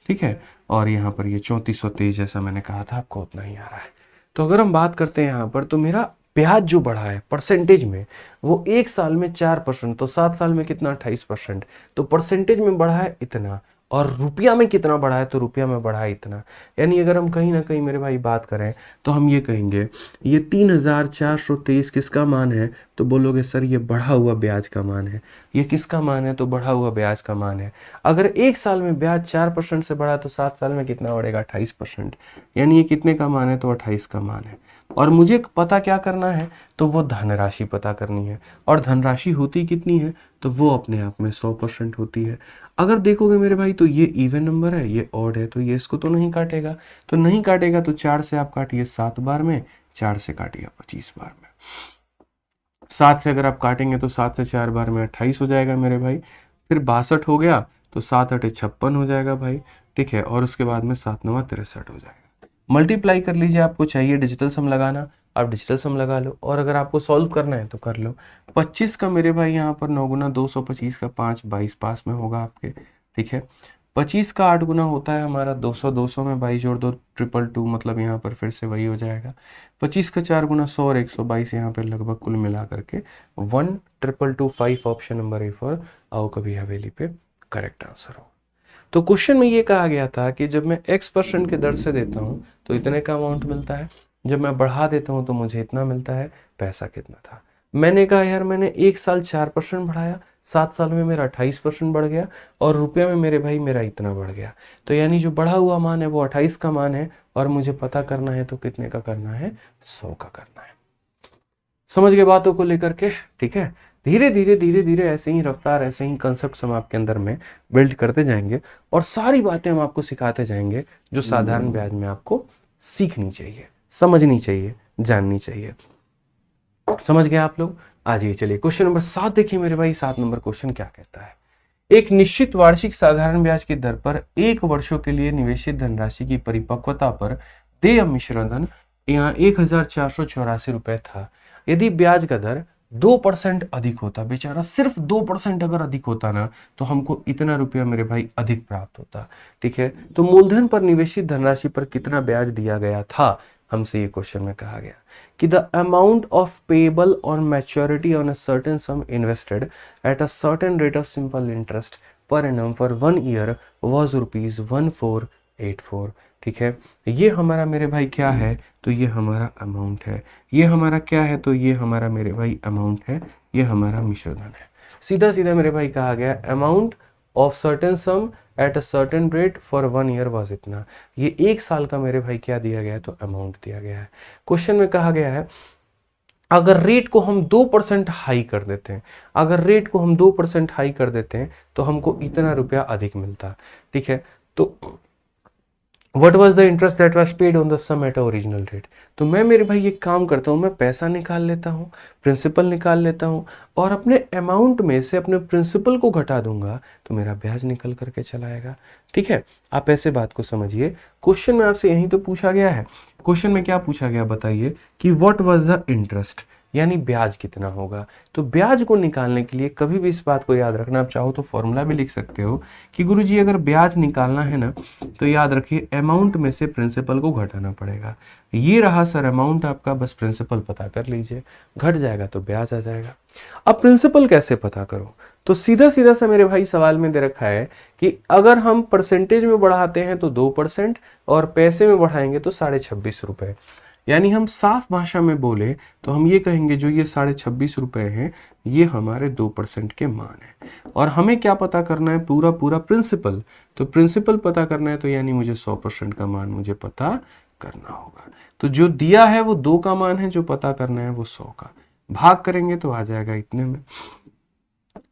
ठीक है। और यहाँ पर ये 3423 जैसा मैंने कहा था आपको उतना ही आ रहा है। तो अगर हम बात करते हैं यहाँ पर, तो मेरा ब्याज जो बढ़ा है परसेंटेज में, वो 1 साल में 4%, तो 7 साल में कितना, 28%। तो परसेंटेज में बढ़ा है इतना, और रुपया में कितना बढ़ा है, तो रुपया में बढ़ा है इतना। यानी अगर हम कहीं ना कहीं मेरे भाई बात करें तो हम ये कहेंगे ये 3,423 किसका मान है, तो बोलोगे सर ये बढ़ा हुआ ब्याज का मान है। ये किसका मान है, तो बढ़ा हुआ ब्याज का मान है। अगर 1 साल में ब्याज 4% से बढ़ा, तो 7 साल में कितना बढ़ेगा, 28%। यानी ये कितने का मान है, तो 28 का मान है। और मुझे पता क्या करना है, तो वो धनराशि पता करनी है, और धनराशि होती कितनी है, तो वो अपने आप में 100% होती है। अगर देखोगे मेरे भाई तो ये इवन नंबर है, ये ऑड है, तो ये इसको तो नहीं काटेगा, तो नहीं काटेगा तो 4 से आप काटिए 7 बार में, 4 से काटिए 25 बार में। 7 से अगर आप काटेंगे तो 7 से 4 बार में 28 हो जाएगा मेरे भाई, फिर 62 हो गया, तो 7 8 56 हो जाएगा भाई, ठीक है, और उसके बाद में 7 9 63 हो जाएगा। मल्टीप्लाई कर लीजिए, आपको चाहिए डिजिटल सम लगाना, आप डिजिटल सम लगा लो, और अगर आपको सॉल्व करना है तो कर लो। 25 का मेरे भाई यहाँ पर 9 गुना 225 का 5, 22 पास में होगा आपके, ठीक है। 25 का 8 गुना होता है हमारा 200, 200 में 22 जोड़ दो, 222, मतलब यहाँ पर फिर से वही हो जाएगा। 25 का 4 गुना 100 और 122 यहाँ पर लगभग कुल मिला करके 12225 ऑप्शन नंबर ए फॉर आओ कभी हवेली पे करेक्ट आंसर हो। तो क्वेश्चन में ये कहा गया था कि जब मैं x% के दर से देता हूँ तो इतने का अमाउंट मिलता है, जब मैं बढ़ा देता हूँ तो मुझे इतना मिलता है, पैसा कितना था। मैंने कहा यार मैंने एक साल 4% बढ़ाया, 7 साल में मेरा 28% बढ़ गया और रुपया में मेरे भाई मेरा इतना बढ़ गया। तो यानी जो बढ़ा हुआ मान है वो 28 का मान है और मुझे पता करना है तो कितने का करना है, 100 का करना है। समझ गए बातों को लेकर के? ठीक है, धीरे धीरे धीरे धीरे ऐसे ही रफ्तार, ऐसे ही कंसेप्ट हम आपके अंदर में बिल्ड करते जाएंगे और सारी बातें हम आपको सिखाते जाएंगे जो साधारण ब्याज में आपको सीखनी चाहिए, समझनी चाहिए, जाननी चाहिए। समझ गए आप लोग? आज ये चलिए क्वेश्चन नंबर 7 देखिए मेरे भाई। 7 नंबर क्वेश्चन क्या कहता है, एक निश्चित वार्षिक साधारण ब्याज की दर पर 1 वर्षों के लिए निवेशित धनराशि की परिपक्वता पर देय मिश्रण धन यहाँ 1484 रुपए था। यदि ब्याज का दर 2% अधिक होता, बेचारा सिर्फ 2% अगर अधिक होता ना तो हमको इतना रुपया मेरे भाई अधिक प्राप्त होता। ठीक है, तो मूलधन पर निवेशित धनराशि पर कितना ब्याज दिया गया था, हमसे ये क्वेश्चन में कहा गया कि the amount of payable on maturity on a certain some invested at a certain rate of simple interest per annum for 1 year was ₹1484। ठीक है, ये हमारा मेरे भाई क्या है, तो ये हमारा अमाउंट है। ये हमारा क्या है, तो ये हमारा मेरे भाई अमाउंट है। ये हमारा मिश्रधन है। सीधा सीधा मेरे भाई कहा गया amount of certain some at a certain rate for 1 year was इतना। ये 1 साल का मेरे भाई क्या दिया गया है, तो अमाउंट दिया गया है। क्वेश्चन में कहा गया है अगर रेट को हम 2% हाई कर देते हैं, अगर रेट को हम 2% हाई कर देते हैं तो हमको इतना रुपया अधिक मिलता। ठीक है, तो What was the interest that was paid on the sum at original rate? तो मैं मेरे भाई ये काम करता हूँ, मैं पैसा निकाल लेता हूँ, प्रिंसिपल निकाल लेता हूँ और अपने अमाउंट में से अपने प्रिंसिपल को घटा दूंगा तो मेरा ब्याज निकल करके चला आएगा। ठीक है, आप ऐसे बात को समझिए। क्वेश्चन में आपसे यही तो पूछा गया है। क्वेश्चन में क्या पूछा गया बताइए कि व्हाट वाज द इंटरेस्ट, यानी ब्याज कितना होगा। तो ब्याज को निकालने के लिए कभी भी इस बात को याद रखना, आप चाहो तो फॉर्मूला भी लिख सकते हो कि गुरुजी अगर ब्याज निकालना है ना तो याद रखिए अमाउंट में से प्रिंसिपल को घटाना पड़ेगा। ये रहा सर अमाउंट आपका, बस प्रिंसिपल पता कर लीजिए, घट जाएगा तो ब्याज आ जाएगा। अब प्रिंसिपल कैसे पता करो, तो सीधा सीधा सा मेरे भाई सवाल में दे रखा है कि अगर हम परसेंटेज में बढ़ाते हैं तो 2% और पैसे में बढ़ाएंगे तो 26.5 रुपए। यानी हम साफ भाषा में बोले तो हम ये कहेंगे जो ये 26.5 रुपए हैं ये हमारे 2% के मान है और हमें क्या पता करना है, पूरा पूरा प्रिंसिपल। तो प्रिंसिपल पता करना है तो यानी मुझे 100% का मान मुझे पता करना होगा। तो जो दिया है वो 2 का मान है, जो पता करना है वो 100 का। भाग करेंगे तो आ जाएगा इतने में।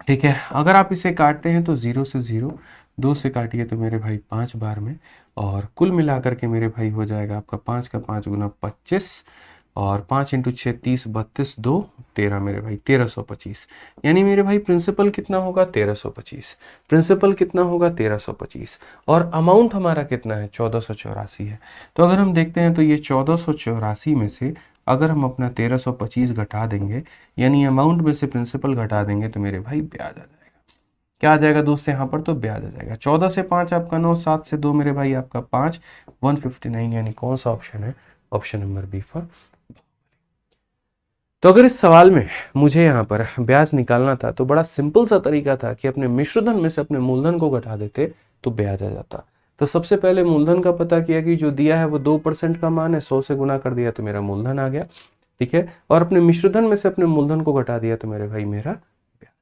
ठीक है, अगर आप इसे काटते हैं तो 0 से 0, 2 से काटिए तो मेरे भाई 5 बार में और कुल मिलाकर के मेरे भाई हो जाएगा आपका 5 का 5 गुना 25 और 5 इंटू 6 30, 32 2 13 मेरे भाई 1325। यानी मेरे भाई प्रिंसिपल कितना होगा 1325, प्रिंसिपल कितना होगा 1325 और अमाउंट हमारा कितना है 1484 है। तो अगर हम देखते हैं तो ये 1484 में से अगर हम अपना 1325 घटा देंगे यानी अमाउंट में से प्रिंसिपल घटा देंगे तो मेरे भाई ब्याज आ जाएगा। क्या आ जाएगा दोस्त यहाँ पर, तो ब्याज आ जाएगा। 14 से 5 आपका 9, 7 से 2 मेरे भाई आपका 5, 159। यानी कौन सा ऑप्शन है, ऑप्शन नंबर बी फॉर। तो अगर इस सवाल में मुझे यहाँ पर ब्याज निकालना था तो बड़ा सिंपल सा तरीका था कि अपने मिश्रधन में से अपने मूलधन को घटा देते तो ब्याज आ जाता। तो सबसे पहले मूलधन का पता किया कि जो दिया है वो 2% का मान है, 100 से गुना कर दिया तो मेरा मूलधन आ गया। ठीक है, और अपने मिश्रधन में से अपने मूलधन को घटा दिया तो मेरे भाई मेरा ब्याज।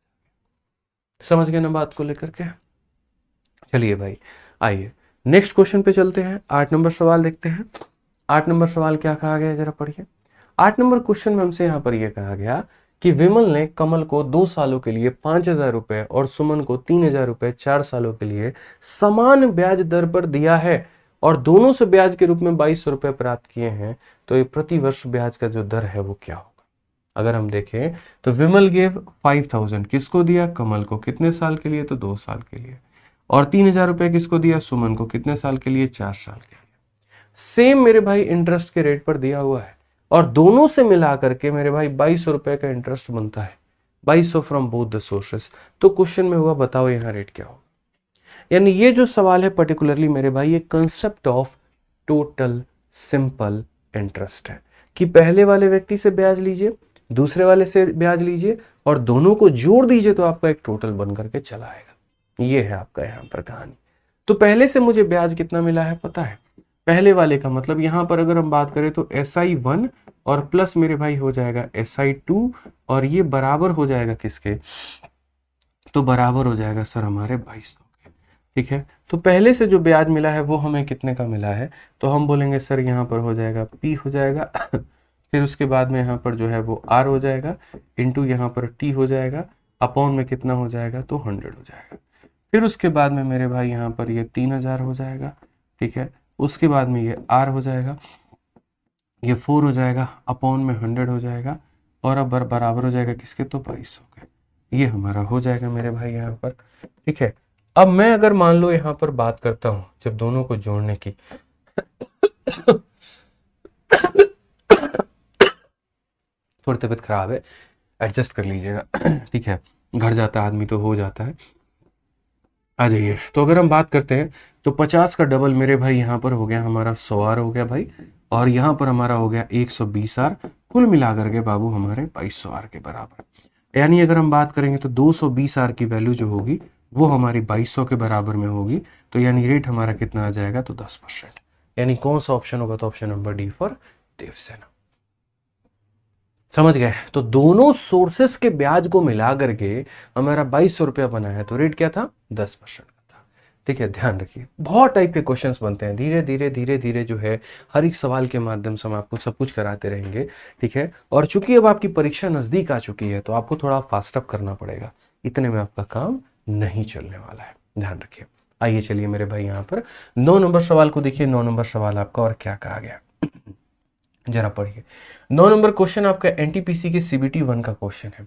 समझ गए ना बात को लेकर के? चलिए भाई आइए नेक्स्ट क्वेश्चन पे चलते हैं। 8 नंबर सवाल देखते हैं। 8 नंबर सवाल क्या कहा गया है जरा पढ़िए। 8 नंबर क्वेश्चन में हमसे यहाँ पर यह कहा गया कि विमल ने कमल को 2 सालों के लिए 5,000 रुपए और सुमन को 3,000 रुपए 4 सालों के लिए समान ब्याज दर पर दिया है और दोनों से ब्याज के रूप में 2200 रुपए प्राप्त किए हैं। तो ये प्रति वर्ष ब्याज का जो दर है वो क्या होगा। अगर हम देखें तो विमल गेव 5,000 किसको दिया, कमल को। कितने साल के लिए, तो 2 साल के लिए। और 3,000 रुपए किसको दिया, सुमन को। कितने साल के लिए, 4 साल के लिए। सेम मेरे भाई इंटरेस्ट के रेट पर दिया हुआ है और दोनों से मिला करके मेरे भाई 2200 रुपए का इंटरेस्ट बनता है, 2200 फ्रॉम बोथ द सोर्सेस। तो क्वेश्चन में हुआ बताओ यहाँ रेट क्या होगा। यानी ये जो सवाल है पर्टिकुलरली मेरे भाई ये concept of total simple interest है कि पहले वाले व्यक्ति से ब्याज लीजिए, दूसरे वाले से ब्याज लीजिए और दोनों को जोड़ दीजिए तो आपका एक टोटल बन करके चला आएगा। ये है आपका यहाँ पर कहानी। तो पहले से मुझे ब्याज कितना मिला है पता है। पहले वाले का मतलब यहां पर अगर हम बात करें तो SI1 और प्लस मेरे भाई हो जाएगा SI2 और ये बराबर हो जाएगा किसके, तो बराबर हो जाएगा सर हमारे 2200 के। ठीक है, तो पहले से जो ब्याज मिला है वो हमें कितने का मिला है, तो हम बोलेंगे सर यहाँ पर हो जाएगा P हो जाएगा फिर उसके बाद में यहाँ पर जो है वो R हो जाएगा, इंटू यहाँ पर T हो जाएगा, अपॉन में कितना हो जाएगा, तो 100 हो जाएगा। फिर उसके बाद में मेरे भाई यहाँ पर ये 3000 हो जाएगा। ठीक है, उसके बाद में ये R हो जाएगा, ये 4 हो जाएगा, अपॉन में 100 हो जाएगा, और अब बराबर हो जाएगा किसके, तो 2200 के। ये हमारा हो जाएगा मेरे भाई यहाँ पर। ठीक है, अब मैं अगर मान लो यहाँ पर बात करता हूँ जब दोनों को जोड़ने की थोड़ी तबीयत खराब है, एडजस्ट कर लीजिएगा। ठीक है, घर जाता आदमी तो हो जाता है। आ जाइए, तो अगर हम बात करते हैं तो 50 का डबल मेरे भाई यहाँ पर हो गया हमारा 100 आर हो गया भाई, और यहाँ पर हमारा हो गया 120 आर, कुल मिलाकर के बाबू हमारे 2200 आर के बराबर। यानी अगर हम बात करेंगे तो 220 आर की वैल्यू जो होगी वो हमारी 2200 के बराबर में होगी। तो यानी रेट हमारा कितना आ जाएगा, तो 10%। यानी कौन सा ऑप्शन होगा, तो option number D for Devasena. समझ गए, तो दोनों सोर्सेस के ब्याज को मिला करके हमारा 2200 रुपया बना है, तो रेट क्या था, 10% का था। ठीक है, ध्यान रखिए, बहुत टाइप के क्वेश्चंस बनते हैं, धीरे धीरे धीरे धीरे जो है हर एक सवाल के माध्यम से हम आपको सब कुछ कराते रहेंगे। ठीक है, और चूंकि अब आपकी परीक्षा नजदीक आ चुकी है तो आपको थोड़ा फास्ट अप करना पड़ेगा, इतने में आपका काम नहीं चलने वाला है, ध्यान रखिए। आइए चलिए मेरे भाई यहाँ पर 9 नंबर सवाल को देखिए। 9 नंबर सवाल आपका और क्या कहा गया, जरा पढ़िए। 9 नंबर क्वेश्चन आपका एनटीपीसी के CBT 1 का क्वेश्चन है।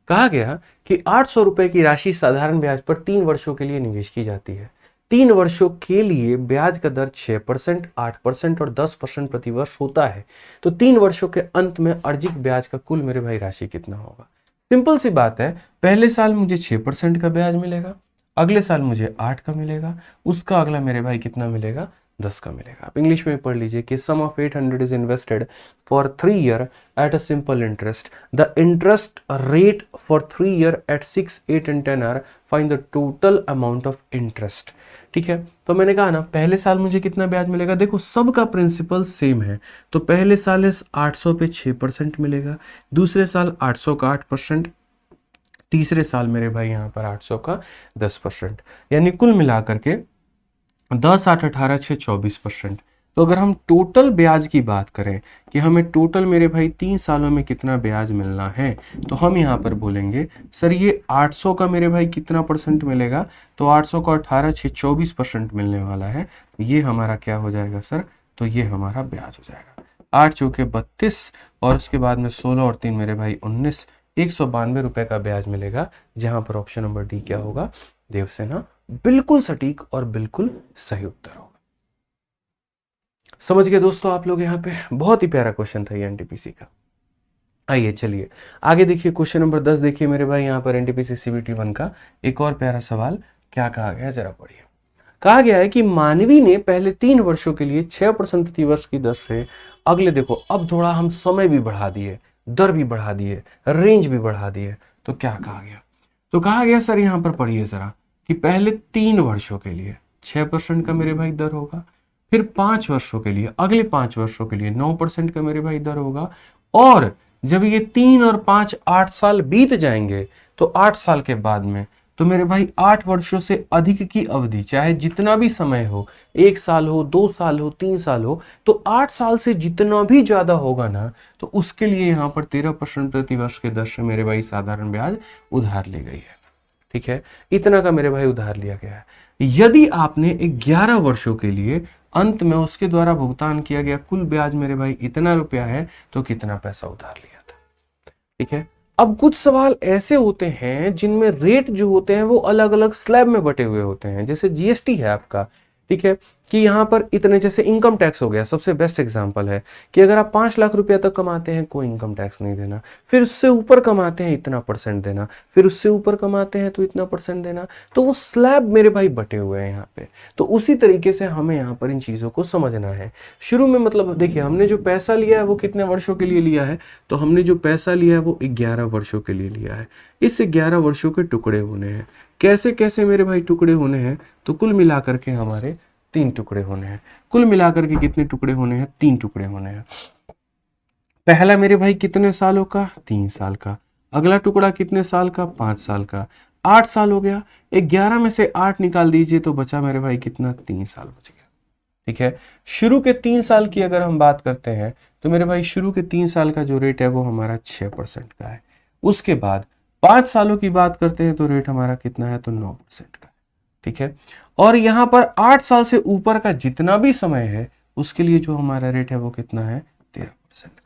कहा गया कि 800 रुपए की राशि साधारण ब्याज पर 3 वर्षों के लिए निवेश की जाती है। 3 वर्षों के लिए ब्याज का दर 6%, 8% और 10% प्रति वर्ष होता है। तो 3 वर्षों के अंत में अर्जित ब्याज का कुल मेरे भाई राशि कितना होगा। सिंपल सी बात है, पहले साल मुझे 6% का ब्याज मिलेगा, अगले साल मुझे 8 का मिलेगा, उसका अगला मेरे भाई कितना मिलेगा, 10 का मिलेगा। आप इंग्लिश में पढ़ लीजिए कि sum of 800 is invested for 3 year at a simple interest, the interest rate for 3 year at 6, 8 and 10 are, find the total amount of interest. ठीक है, तो मैंने कहा ना पहले साल मुझे कितना ब्याज मिलेगा, देखो सबका प्रिंसिपल सेम है। तो पहले साल इस 800 पे 6% मिलेगा, दूसरे साल 800 का 8%, तीसरे साल मेरे भाई यहाँ पर 800 का 10%, यानी कुल मिलाकर के 10, 8, 18, 6, 24%। तो अगर हम टोटल ब्याज की बात करें कि हमें टोटल मेरे भाई 3 सालों में कितना ब्याज मिलना है, तो हम यहाँ पर बोलेंगे सर ये 800 का मेरे भाई कितना परसेंट मिलेगा, तो 800 का 18, 6, 24% मिलने वाला है। ये हमारा क्या हो जाएगा सर, तो ये हमारा ब्याज हो जाएगा 8 चौके 32, और उसके बाद में 16 और 3 मेरे भाई 19, 192 रुपए का ब्याज मिलेगा, जहां पर ऑप्शन नंबर डी क्या होगा, देवसेना, बिल्कुल सटीक और बिल्कुल सही उत्तर होगा। समझ गए दोस्तों आप लोग, यहाँ पे बहुत ही प्यारा क्वेश्चन था ये एनटीपीसी का। आइए चलिए आगे देखिए, क्वेश्चन नंबर 10 देखिए मेरे भाई, यहाँ पर एनटीपीसी CBT 1 का एक और प्यारा सवाल क्या कहा गया है, जरा पढ़िए। कहा गया है कि मानवी ने पहले 3 वर्षों के लिए 6% प्रति वर्ष की दर से, अगले देखो अब थोड़ा हम समय भी बढ़ा दिए, दर भी बढ़ा दिए, रेंज भी बढ़ा दिए, तो क्या कहा गया, तो कहा गया सर यहाँ पर पढ़िए जरा कि पहले 3 वर्षों के लिए 6% का मेरे भाई दर होगा, फिर 5 वर्षों के लिए, अगले 5 वर्षों के लिए 9% का मेरे भाई दर होगा, और जब ये 3 और 5 8 साल बीत जाएंगे तो 8 साल के बाद में तो मेरे भाई 8 वर्षों से अधिक की अवधि, चाहे जितना भी समय हो, 1 साल हो, 2 साल हो, 3 साल हो, तो 8 साल से जितना भी ज्यादा होगा ना, तो उसके लिए यहाँ पर 13% प्रति वर्ष के दर से मेरे भाई साधारण ब्याज उधार ली गई है। ठीक है, इतना का मेरे भाई उधार लिया गया है। यदि आपने 11 वर्षों के लिए अंत में उसके द्वारा भुगतान किया गया कुल ब्याज मेरे भाई इतना रुपया है, तो कितना पैसा उधार लिया था। ठीक है, अब कुछ सवाल ऐसे होते हैं जिनमें रेट जो होते हैं वो अलग अलग स्लैब में बटे हुए होते हैं, जैसे जीएसटी है आपका। ठीक है, कि यहाँ पर इतने, जैसे इनकम टैक्स हो गया, सबसे बेस्ट एग्जांपल है कि अगर आप 5 लाख रुपया तक कमाते हैं कोई इनकम टैक्स नहीं देना, फिर उससे ऊपर कमाते हैं इतना % देना, फिर उससे ऊपर कमाते हैं तो इतना % देना, तो वो स्लैब मेरे भाई बटे हुए हैं यहाँ पे। तो उसी तरीके से हमें यहाँ पर इन चीजों को समझना है। शुरू में मतलब देखिए हमने जो पैसा लिया है वो कितने वर्षों के लिए लिया है, तो हमने जो पैसा लिया है वो 11 वर्षों के लिए लिया है। इस 11 वर्षों के टुकड़े होने हैं, कैसे कैसे मेरे भाई टुकड़े होने हैं, तो कुल मिलाकर के हमारे 3 टुकड़े होने हैं। कुल मिलाकर के कितने टुकड़े होने हैं, 3 टुकड़े होने हैं। पहला मेरे भाई कितने सालों का, 3 साल का। अगला टुकड़ा कितने साल का, 5 साल का। 8 साल हो गया। 11 में से 8 निकाल दीजिए तो बचा मेरे भाई कितना, 3 साल बच गया। ठीक है, शुरू के 3 साल की अगर हम बात करते हैं तो मेरे भाई शुरू के 3 साल का जो रेट है वो हमारा 6% का है। उसके बाद 5 सालों की बात करते हैं तो रेट हमारा कितना है, तो 9% का है। ठीक है, और यहां पर 8 साल से ऊपर का जितना भी समय है उसके लिए जो हमारा रेट है वो कितना है, 13% का।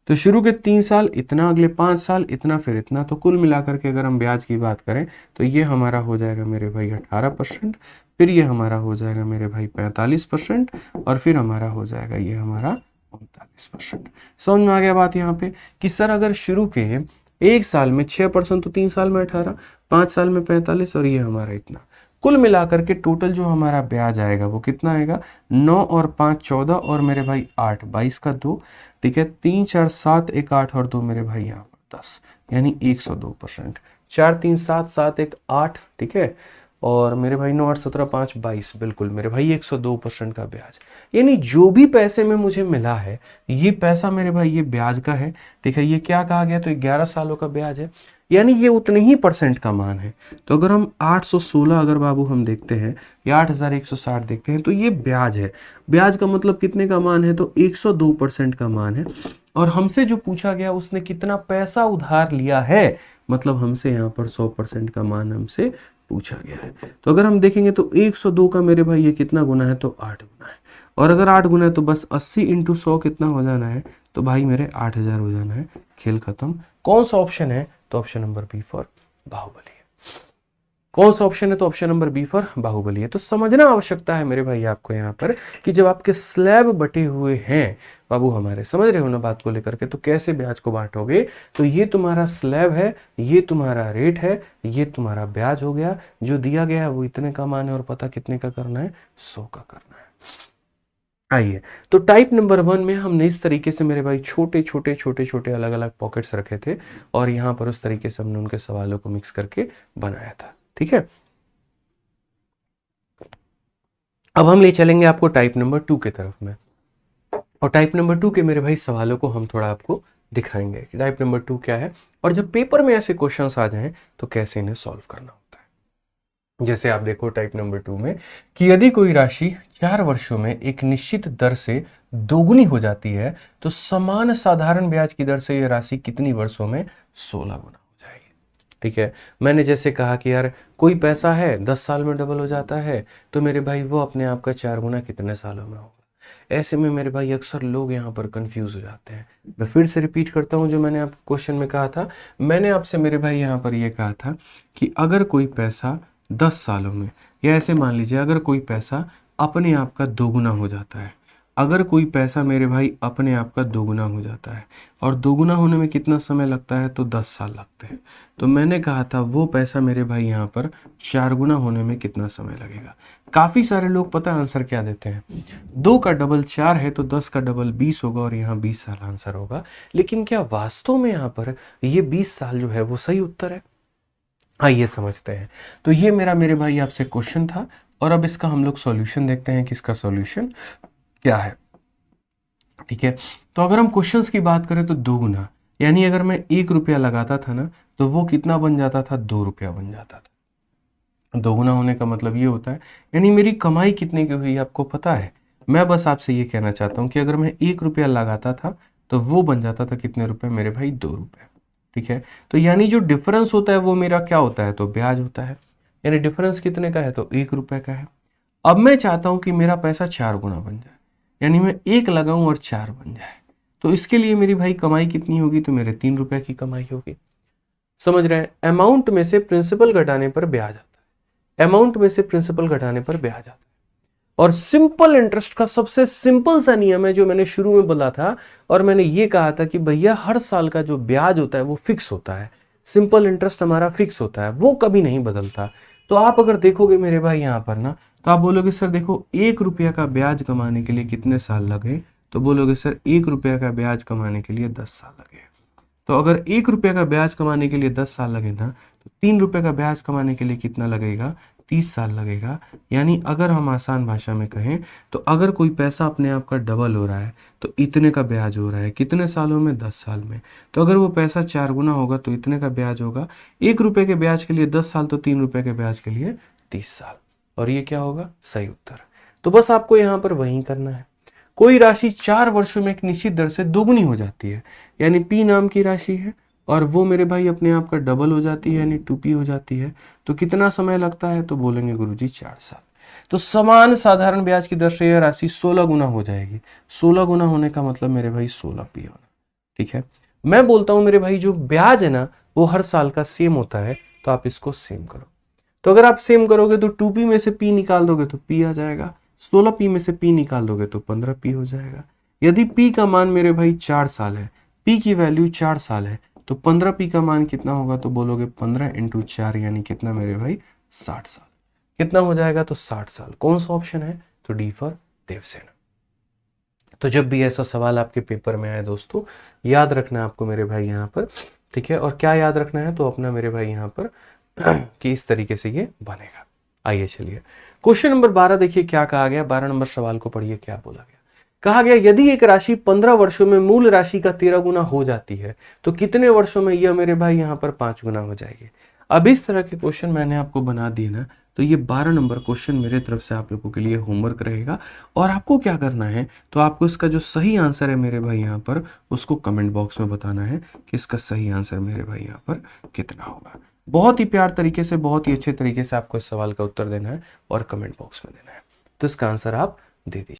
तो शुरू के 3 साल इतना, अगले 5 साल इतना, फिर इतना, तो कुल मिलाकर के अगर हम ब्याज की बात करें तो ये हमारा हो जाएगा मेरे भाई 18%, फिर ये हमारा हो जाएगा मेरे भाई 45%, और फिर हमारा हो जाएगा ये हमारा 39%। समझ में आ गया बात यहाँ पे कि सर अगर शुरू के 1 साल में 6%, तो 3 साल में 18, 5 साल में 45, और ये हमारा इतना, कुल मिलाकर के टोटल जो हमारा ब्याज आएगा वो कितना आएगा, 9 और 5 14, और मेरे भाई 8, 22 का 2। ठीक है, 3 4 7 1 8 और 2 मेरे भाई यहाँ पर 10, यानी 102%। 4 3 7 7 1 8, ठीक है, और मेरे भाई 9 8 17 5 22, बिल्कुल मेरे भाई 102% का ब्याज। यानी जो भी पैसे में मुझे मिला है ये पैसा मेरे भाई ये ब्याज का है। ठीक है, ये क्या कहा गया, तो 11 सालों का ब्याज है, यानी ये उतने ही परसेंट का मान है। तो अगर हम 816 अगर बाबू हम देखते हैं या 8160 देखते हैं तो ये ब्याज है। ब्याज का मतलब कितने का मान है, तो 102% का मान है। और हमसे जो पूछा गया उसने कितना पैसा उधार लिया है, मतलब हमसे यहाँ पर 100% का मान हमसे पूछा गया है। तो अगर हम देखेंगे तो 102 का मेरे भाई ये कितना गुना है, तो 8 गुना है। और अगर 8 गुना है तो बस 80 × 100 कितना हो जाना है, तो भाई मेरे 8000 हो जाना है। खेल खत्म। कौन सा ऑप्शन है, तो option number B for Baahubali है। कौन सा ऑप्शन है, तो option number B for Baahubali है। तो समझना आवश्यकता है मेरे भाई आपको यहाँ पर कि जब आपके स्लैब बटे हुए हैं बाबू हमारे, समझ रहे हो ना बात को लेकर के, तो कैसे ब्याज को बांटोगे। तो ये तुम्हारा स्लैब है, ये तुम्हारा रेट है, ये तुम्हारा ब्याज हो गया। जो दिया गया है वो इतने का मान है और पता कितने का करना है, 100 का करना है। आइए, तो टाइप नंबर 1 में हमने इस तरीके से मेरे भाई छोटे छोटे छोटे छोटे अलग अलग पॉकेट्स रखे थे और यहाँ पर उस तरीके से हमने उनके सवालों को मिक्स करके बनाया था। ठीक है, अब हम ले चलेंगे आपको टाइप नंबर 2 की तरफ में, और टाइप नंबर 2 के मेरे भाई सवालों को हम थोड़ा आपको दिखाएंगे कि टाइप नंबर 2 क्या है और जब पेपर में ऐसे क्वेश्चंस आ जाएं तो कैसे इन्हें सॉल्व करना होता है। जैसे आप देखो टाइप नंबर 2 में कि यदि कोई राशि 4 वर्षों में एक निश्चित दर से दोगुनी हो जाती है तो समान साधारण ब्याज की दर से यह राशि कितनी वर्षों में 16 गुना हो जाएगी। ठीक है, मैंने जैसे कहा कि यार कोई पैसा है 10 साल में डबल हो जाता है, तो मेरे भाई वो अपने आप का 4 गुना कितने सालों में होगा। ऐसे में मेरे भाई अक्सर लोग यहाँ पर कंफ्यूज हो जाते हैं। मैं फिर से रिपीट करता हूँ जो मैंने आपको क्वेश्चन में कहा था। मैंने आपसे मेरे भाई यहाँ पर ये कहा था कि अगर कोई पैसा 10 सालों में, या ऐसे मान लीजिए अगर कोई पैसा अपने आप का दोगुना हो जाता है, अगर कोई पैसा मेरे भाई अपने आप का दोगुना हो जाता है और दोगुना होने में कितना समय लगता है, तो 10 साल लगते हैं। तो मैंने कहा था वो पैसा मेरे भाई यहाँ पर 4 गुना होने में कितना समय लगेगा। काफ़ी सारे लोग पता है आंसर क्या देते हैं, 2 का डबल 4 है तो 10 का डबल 20 होगा और यहाँ 20 साल आंसर होगा। लेकिन क्या वास्तव में यहाँ पर ये 20 साल जो है वो सही उत्तर है? आइए समझते हैं। तो ये मेरे भाई आपसे क्वेश्चन था और अब इसका हम लोग सॉल्यूशन देखते हैं कि इसका सॉल्यूशन क्या है। ठीक है, तो अगर हम क्वेश्चंस की बात करें तो 2 गुना, यानी अगर मैं 1 रुपया लगाता था ना तो वो कितना बन जाता था, 2 रुपया बन जाता था। 2 गुना होने का मतलब ये होता है यानी मेरी कमाई कितने की हुई आपको पता है। मैं बस आपसे ये कहना चाहता हूँ कि अगर मैं 1 रुपया लगाता था तो वो बन जाता था कितने रुपए मेरे भाई, 2 रुपये। ठीक है, तो यानी जो डिफरेंस होता है वो मेरा क्या होता है, तो ब्याज होता है। यानी डिफरेंस कितने का है, तो 1 रुपये का है। अब मैं चाहता हूं कि मेरा पैसा 4 गुना बन जाए, यानी मैं 1 लगाऊं और 4 बन जाए। तो इसके लिए मेरी भाई कमाई कितनी होगी, तो मेरे 3 रुपए की कमाई होगी। समझ रहे हैं, अमाउंट में से प्रिंसिपल घटाने पर ब्याज आता है, अमाउंट में से प्रिंसिपल घटाने पर ब्याज आता है। और सिंपल इंटरेस्ट का सबसे सिंपल सा नियम है जो मैंने शुरू में बोला था, और मैंने ये कहा था कि भैया हर साल का जो ब्याज होता है वो फिक्स होता है। सिंपल इंटरेस्ट हमारा फिक्स होता है, वो कभी नहीं बदलता। तो आप अगर देखोगे मेरे भाई यहाँ पर ना, तो आप बोलोगे सर देखो 1 रुपया का ब्याज कमाने के लिए कितने साल लगे, तो बोलोगे सर 1 रुपया का ब्याज कमाने के लिए 10 साल लगे। तो अगर 1 रुपया का ब्याज कमाने के लिए 10 साल लगे ना, तो 3 रुपये का ब्याज कमाने के लिए कितना लगेगा, 30 साल लगेगा। यानी अगर हम आसान भाषा में कहें तो अगर कोई पैसा अपने आप का डबल हो रहा है तो इतने का ब्याज हो रहा है, कितने सालों में? 10 साल में। तो अगर वो पैसा 4 गुना होगा तो इतने का ब्याज होगा। 1 रुपए के ब्याज के लिए 10 साल, तो 3 रुपए के ब्याज के लिए 30 साल। और ये क्या होगा? सही उत्तर। तो बस आपको यहाँ पर वही करना है। कोई राशि 4 वर्षों में एक निश्चित दर से दोगुनी हो जाती है, यानी P नाम की राशि है, और वो मेरे भाई अपने आप का डबल हो जाती है, यानी 2P हो जाती है। तो कितना समय लगता है? तो बोलेंगे गुरुजी 4 साल। तो समान साधारण ब्याज की दर से यह राशि 16 गुना हो जाएगी। 16 गुना होने का मतलब मेरे भाई 16P होना। ठीक है, मैं बोलता हूं मेरे भाई जो ब्याज है ना वो हर साल का सेम होता है, तो आप इसको सेम करो। तो अगर आप सेम करोगे तो 2P में से P निकाल दोगे तो P आ जाएगा, 16P में से P निकाल दोगे तो 15P हो जाएगा। यदि P का मान मेरे भाई 4 साल है, P की वैल्यू 4 साल है, तो 15P का मान कितना होगा? तो बोलोगे 15 × 4, यानी कितना मेरे भाई? 60 साल। कितना हो जाएगा? तो 60 साल। कौन सा ऑप्शन है? तो डी फॉर देवसेना। तो जब भी ऐसा सवाल आपके पेपर में आए दोस्तों, याद रखना है आपको मेरे भाई यहाँ पर। ठीक है, और क्या याद रखना है? तो अपना मेरे भाई यहाँ पर कि इस तरीके से ये बनेगा। आइए चलिए क्वेश्चन नंबर 12 देखिए क्या कहा गया। 12 नंबर सवाल को पढ़िए, क्या बोला गया। कहा गया यदि एक राशि 15 वर्षों में मूल राशि का 13 गुना हो जाती है तो कितने वर्षों में यह मेरे भाई यहाँ पर 5 गुना हो जाएगी। अब इस तरह के क्वेश्चन मैंने आपको बना दिए ना, तो ये 12 नंबर क्वेश्चन मेरे तरफ से आप लोगों के लिए होमवर्क रहेगा। और आपको क्या करना है, तो आपको इसका जो सही आंसर है मेरे भाई यहाँ पर, उसको कमेंट बॉक्स में बताना है कि इसका सही आंसर मेरे भाई यहाँ पर कितना होगा। बहुत ही प्यार तरीके से, बहुत ही अच्छे तरीके से आपको इस सवाल का उत्तर देना है और कमेंट बॉक्स में देना है। तो इसका आंसर आप दे दीजिए।